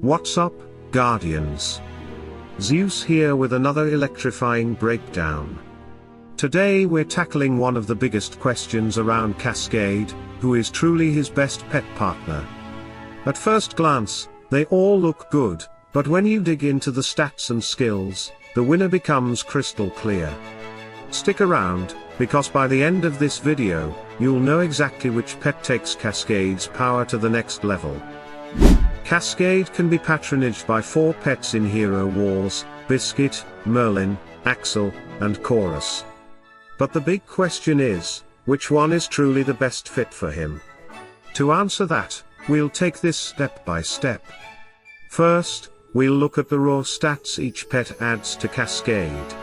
What's up, Guardians? Zeus here with another electrifying breakdown. Today we're tackling one of the biggest questions around Cascade: who is truly his best pet partner? At first glance, they all look good, but when you dig into the stats and skills, the winner becomes crystal clear. Stick around, because by the end of this video, you'll know exactly which pet takes Cascade's power to the next level. Cascade can be patronaged by 4 pets in Hero Wars: Biscuit, Merlin, Axel, and Khorus. But the big question is, which one is truly the best fit for him? To answer that, we'll take this step by step. First, we'll look at the raw stats each pet adds to Cascade.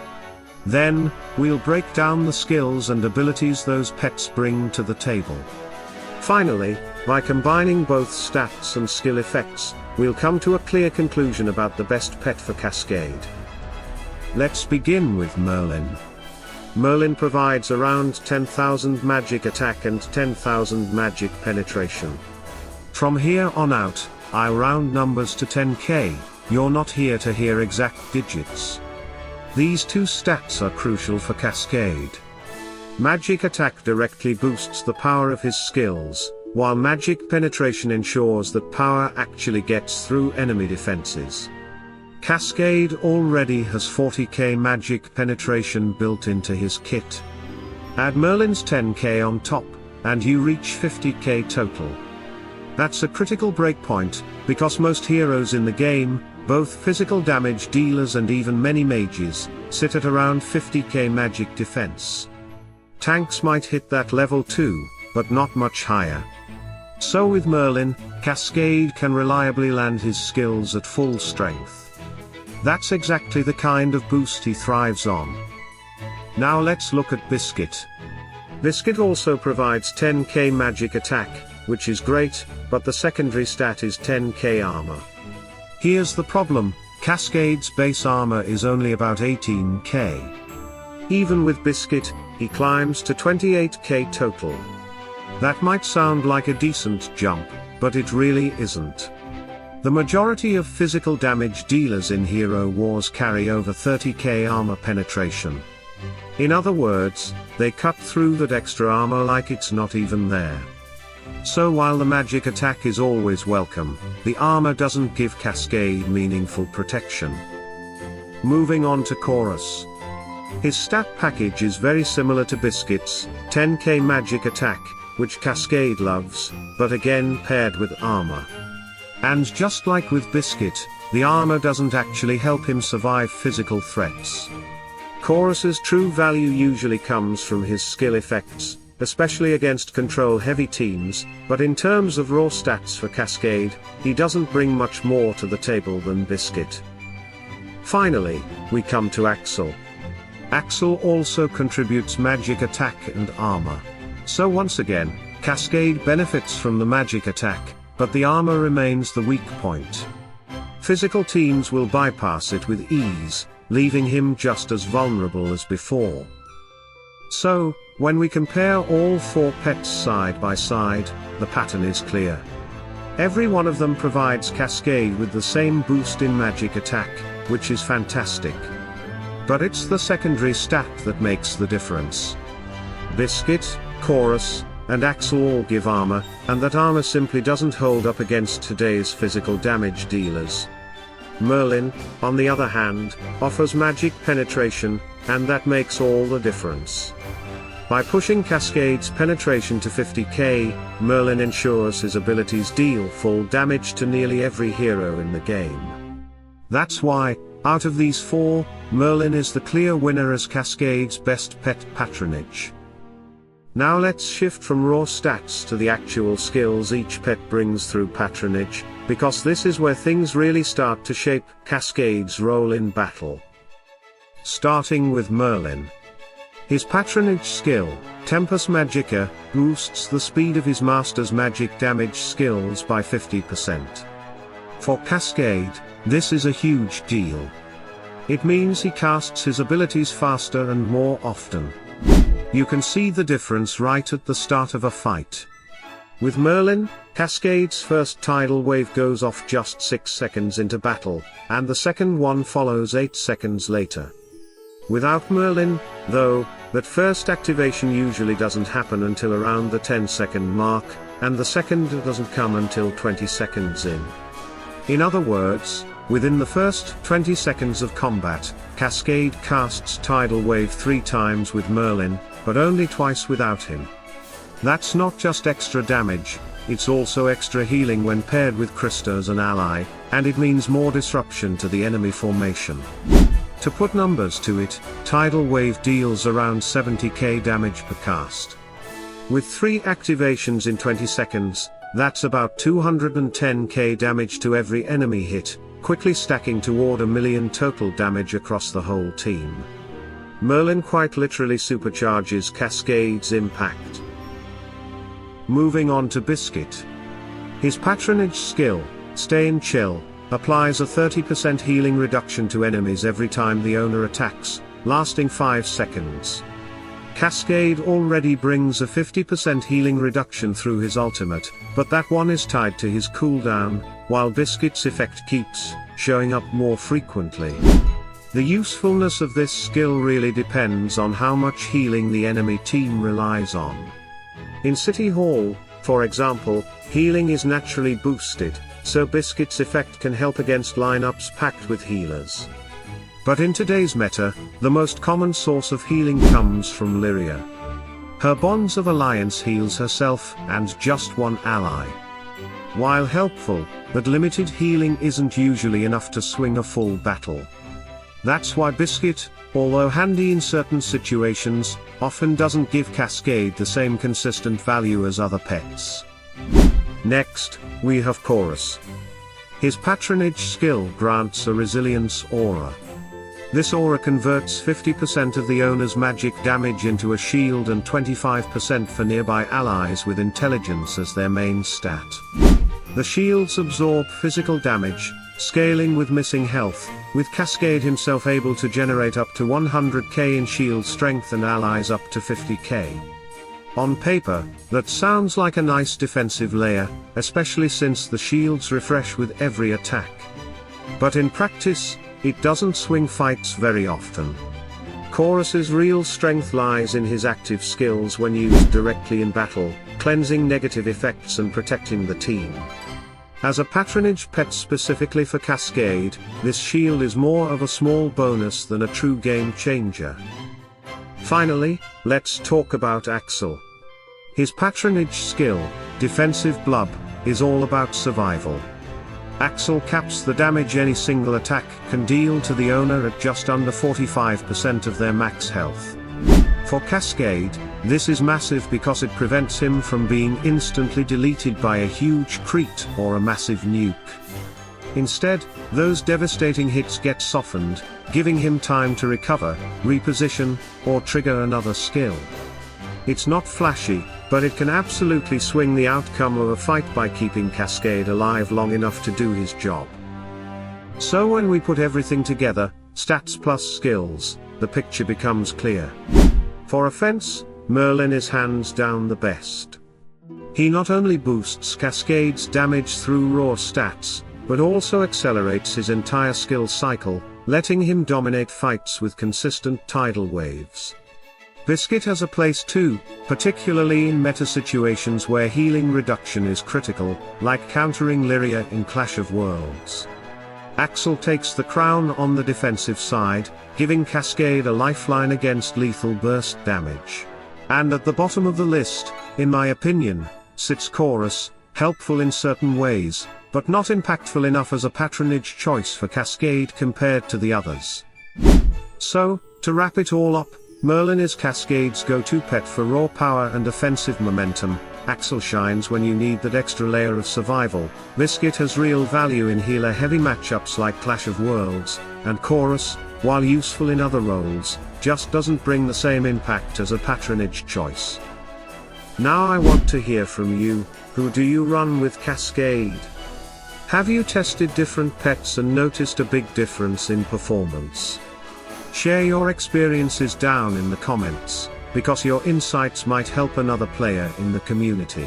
Then, we'll break down the skills and abilities those pets bring to the table. Finally, by combining both stats and skill effects, we'll come to a clear conclusion about the best pet for Cascade. Let's begin with Merlin. Merlin provides around 10,000 magic attack and 10,000 magic penetration. From here on out, I'll round numbers to 10k, you're not here to hear exact digits. These two stats are crucial for Cascade. Magic attack directly boosts the power of his skills, while magic penetration ensures that power actually gets through enemy defenses. Cascade already has 40k magic penetration built into his kit. Add Merlin's 10k on top, and you reach 50k total. That's a critical breakpoint, because most heroes in the game, both physical damage dealers and even many mages, sit at around 50k magic defense. Tanks might hit that level too, but not much higher. So with Merlin, Cascade can reliably land his skills at full strength. That's exactly the kind of boost he thrives on. Now let's look at Biscuit. Biscuit also provides 10k magic attack, which is great, but the secondary stat is 10k armor. Here's the problem: Cascade's base armor is only about 18k. Even with Biscuit, he climbs to 28k total. That might sound like a decent jump, but it really isn't. The majority of physical damage dealers in Hero Wars carry over 30k armor penetration. In other words, they cut through that extra armor like it's not even there. So while the magic attack is always welcome, the armor doesn't give Cascade meaningful protection. Moving on to Khorus. His stat package is very similar to Biscuit's: 10k magic attack, which Cascade loves, but again paired with armor. And just like with Biscuit, the armor doesn't actually help him survive physical threats. Khorus's true value usually comes from his skill effects, especially against control-heavy teams, but in terms of raw stats for Cascade, he doesn't bring much more to the table than Biscuit. Finally, we come to Axel. Axel also contributes magic attack and armor. So once again, Cascade benefits from the magic attack, but the armor remains the weak point. Physical teams will bypass it with ease, leaving him just as vulnerable as before. So, when we compare all 4 pets side by side, the pattern is clear. Every one of them provides Cascade with the same boost in magic attack, which is fantastic. But it's the secondary stat that makes the difference. Biscuit, Khorus, and Axel all give armor, and that armor simply doesn't hold up against today's physical damage dealers. Merlin, on the other hand, offers magic penetration, and that makes all the difference. By pushing Cascade's penetration to 50k, Merlin ensures his abilities deal full damage to nearly every hero in the game. That's why, out of these 4, Merlin is the clear winner as Cascade's best pet patronage. Now let's shift from raw stats to the actual skills each pet brings through patronage, because this is where things really start to shape Cascade's role in battle. Starting with Merlin. His patronage skill, Tempus Magica, boosts the speed of his master's magic damage skills by 50%. For Cascade, this is a huge deal. It means he casts his abilities faster and more often. You can see the difference right at the start of a fight. With Merlin, Cascade's first tidal wave goes off just 6 seconds into battle, and the second one follows 8 seconds later. Without Merlin, though, that first activation usually doesn't happen until around the 10-second mark, and the second doesn't come until 20 seconds in. In other words, within the first 20 seconds of combat, Cascade casts Tidal Wave 3 times with Merlin, but only twice without him. That's not just extra damage, it's also extra healing when paired with Krista as an ally, and it means more disruption to the enemy formation. To put numbers to it, Tidal Wave deals around 70k damage per cast. With 3 activations in 20 seconds, that's about 210k damage to every enemy hit, quickly stacking toward 1 million total damage across the whole team. Merlin quite literally supercharges Cascade's impact. Moving on to Biscuit. His patronage skill, Stay and Chill, applies a 30% healing reduction to enemies every time the owner attacks, lasting 5 seconds. Cascade already brings a 50% healing reduction through his ultimate, but that one is tied to his cooldown, while Biscuit's effect keeps showing up more frequently. The usefulness of this skill really depends on how much healing the enemy team relies on. In City Hall, for example, healing is naturally boosted, so Biscuit's effect can help against lineups packed with healers. But in today's meta, the most common source of healing comes from Lyria. Her Bonds of Alliance heals herself and just one ally. While helpful, that limited healing isn't usually enough to swing a full battle. That's why Biscuit, although handy in certain situations, often doesn't give Cascade the same consistent value as other pets. Next, we have Khorus. His patronage skill grants a resilience aura. This aura converts 50% of the owner's magic damage into a shield and 25% for nearby allies with intelligence as their main stat. The shields absorb physical damage, scaling with missing health, with Cascade himself able to generate up to 100k in shield strength and allies up to 50k. On paper, that sounds like a nice defensive layer, especially since the shields refresh with every attack. But in practice, it doesn't swing fights very often. Khorus's real strength lies in his active skills when used directly in battle, cleansing negative effects and protecting the team. As a patronage pet specifically for Cascade, this shield is more of a small bonus than a true game changer. Finally, let's talk about Axel. His patronage skill, Defensive Blub, is all about survival. Axel caps the damage any single attack can deal to the owner at just under 45% of their max health. For Cascade, this is massive because it prevents him from being instantly deleted by a huge crit or a massive nuke. Instead, those devastating hits get softened, giving him time to recover, reposition, or trigger another skill. It's not flashy, but it can absolutely swing the outcome of a fight by keeping Cascade alive long enough to do his job. So when we put everything together, stats plus skills, the picture becomes clear. For offense, Merlin is hands down the best. He not only boosts Cascade's damage through raw stats, but also accelerates his entire skill cycle, letting him dominate fights with consistent tidal waves. Biscuit has a place too, particularly in meta situations where healing reduction is critical, like countering Lyria in Clash of Worlds. Axel takes the crown on the defensive side, giving Cascade a lifeline against lethal burst damage. And at the bottom of the list, in my opinion, sits Khorus, helpful in certain ways, but not impactful enough as a patronage choice for Cascade compared to the others. So, to wrap it all up, Merlin is Cascade's go-to pet for raw power and offensive momentum. Axel shines when you need that extra layer of survival, Biscuit has real value in healer-heavy matchups like Clash of Worlds, and Khorus, while useful in other roles, just doesn't bring the same impact as a patronage choice. Now I want to hear from you. Who do you run with Cascade? Have you tested different pets and noticed a big difference in performance? Share your experiences down in the comments, because your insights might help another player in the community.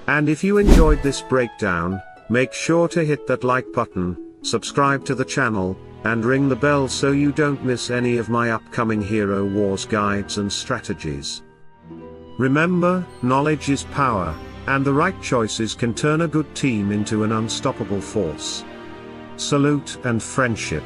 And if you enjoyed this breakdown, make sure to hit that like button, subscribe to the channel, and ring the bell so you don't miss any of my upcoming Hero Wars guides and strategies. Remember, knowledge is power, and the right choices can turn a good team into an unstoppable force. Salute and friendship.